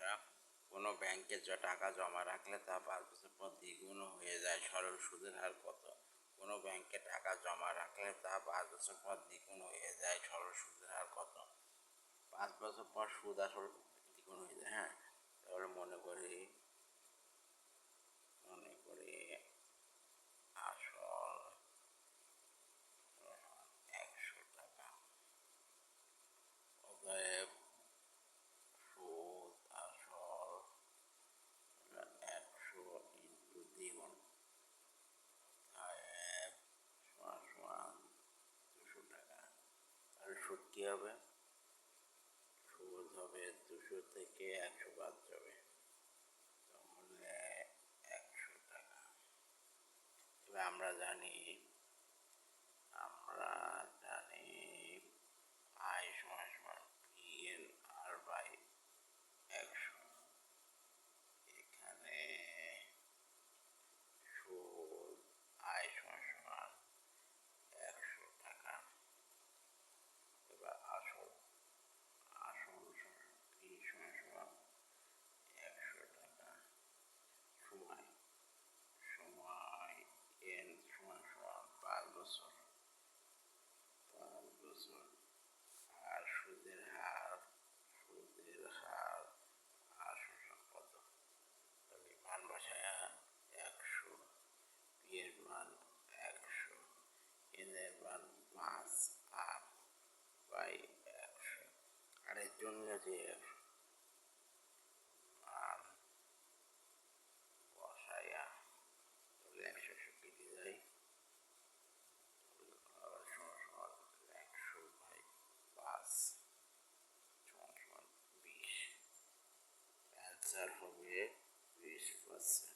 বসা। কোনো ব্যাংকে টাকা জমা রাখলে তা 5 বছর পর দ্বিগুণ হয়ে যায়, সরল সুদের হার কত? কোনো ব্যাংকে টাকা জমা রাখলে তা 5 বছর পর দ্বিগুণ হয়ে যায়, সরল সুদের হার কত? 5 বছর পর সুদ আসল দ্বিগুণ হয়ে যায়। হ্যাঁ, তাহলে মনে করি আসল 100 টাকা, অতএব সুদ আসল 100 ইন্টু দ্বিগুণ, সমান 200 টাকা। তাহলে সুদ কী হবে? সুদ হবে 200 থেকে 100 বাদ যাবে, তাহলে 100 টাকা। এবার আমরা জানি আই সমান PNR বাই 100। এখানে সুদ আই সমান 100 টাকা। এবার আসল P সমান 100 টাকা, সময় N সমান 5 বছর, আর সুদের হার কত? তাহলে মান বসায় 100, পি এর মান 100, এন এর মান 5 আর বাই 100, আর এর জন্য যে মান বসায়া তাহলে 100 কেটে যায়, 100 বাই 5 সমান 20। অ্যান্সার হবে 20%।